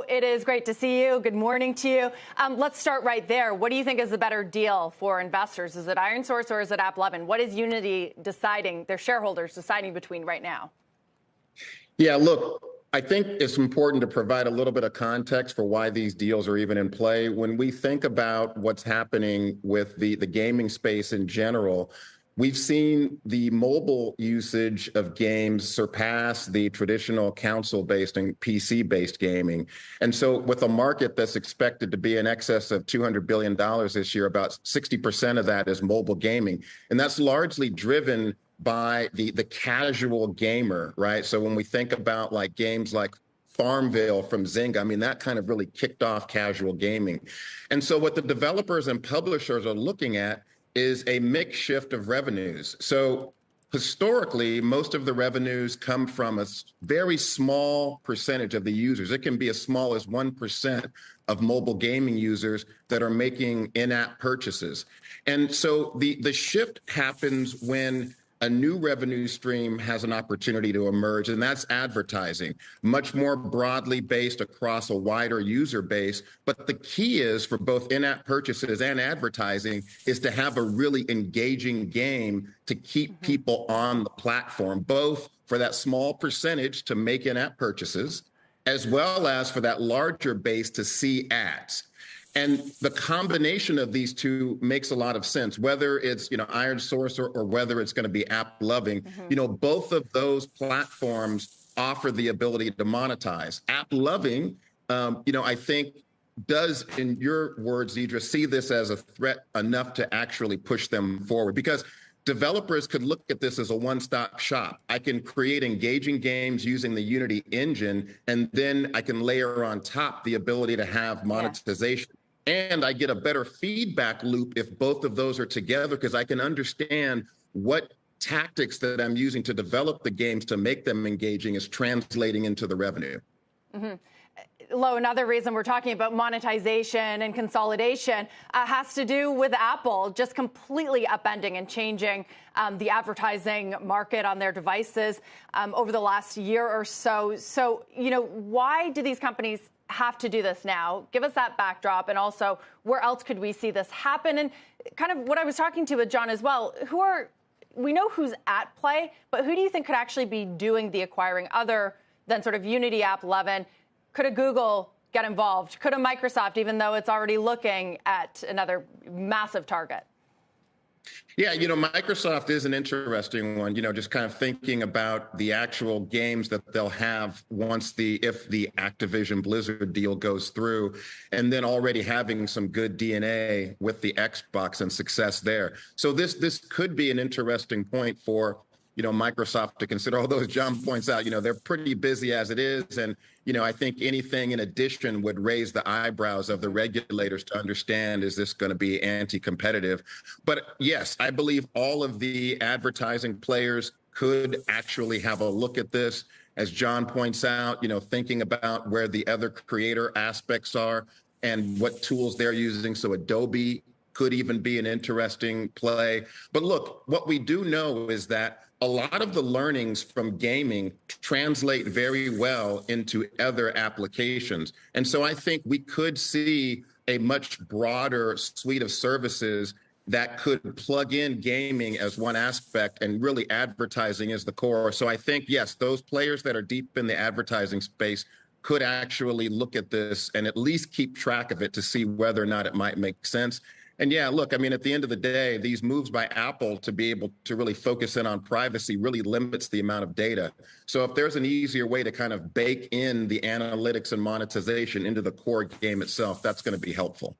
Lo, it is great to see you. Good morning to you. Let's start right there. What do you think is the better deal for investors? Is it ironSource or is it AppLovin? What is Unity deciding, their shareholders deciding between right now? Yeah, look, I think it's important to provide a little bit of context for why these deals are even in play. When we think about what's happening with the gaming space in general, we've seen the mobile usage of games surpass the traditional console-based and PC-based gaming. And so with a market that's expected to be in excess of $200 billion this year, about 60% of that is mobile gaming. And that's largely driven by the casual gamer, right? So when we think about like games like Farmville from Zynga, I mean, that kind of really kicked off casual gaming. And so what the developers and publishers are looking at is a mix shift of revenues. So historically, most of the revenues come from a very small percentage of the users. It can be as small as 1% of mobile gaming users that are making in-app purchases. And so the shift happens when a new revenue stream has an opportunity to emerge, and that's advertising, much more broadly based across a wider user base. But the key is for both in-app purchases and advertising is to have a really engaging game to keep people on the platform, both for that small percentage to make in-app purchases, as well as for that larger base to see ads. And the combination of these two makes a lot of sense, whether it's, ironSource or whether it's going to be AppLovin. Both of those platforms offer the ability to monetize. AppLovin, I think does, in your words, Deidre, see this as a threat enough to actually push them forward, because developers could look at this as a one-stop shop. I can create engaging games using the Unity engine, and then I can layer on top the ability to have monetization. Yeah. And I get a better feedback loop if both of those are together, because I can understand what tactics that I'm using to develop the games to make them engaging is translating into the revenue. Lo, another reason we're talking about monetization and consolidation has to do with Apple just completely upending and changing the advertising market on their devices over the last year or so. So, why do these companies have to do this now? Give us that backdrop, and also where else could we see this happen? And kind of what I was talking to with John as well, we know who's at play, but who do you think could actually be doing the acquiring other than sort of Unity, AppLovin? Could a Google get involved? Could a Microsoft, even though it's already looking at another massive target? Yeah, Microsoft is an interesting one, just kind of thinking about the actual games that they'll have if the Activision Blizzard deal goes through, and then already having some good DNA with the Xbox and success there. So this could be an interesting point for Microsoft to consider, although as John points out, they're pretty busy as it is. And, I think anything in addition would raise the eyebrows of the regulators to understand, is this going to be anti-competitive? But yes, I believe all of the advertising players could actually have a look at this. As John points out, thinking about where the other creator aspects are and what tools they're using. So Adobe could even be an interesting play. But look, what we do know is that a lot of the learnings from gaming translate very well into other applications. And so I think we could see a much broader suite of services that could plug in gaming as one aspect and really advertising as the core. So I think, yes, those players that are deep in the advertising space could actually look at this and at least keep track of it to see whether or not it might make sense. And yeah, look, I mean, at the end of the day, these moves by Apple to be able to really focus in on privacy really limits the amount of data. So if there's an easier way to kind of bake in the analytics and monetization into the core game itself, that's going to be helpful.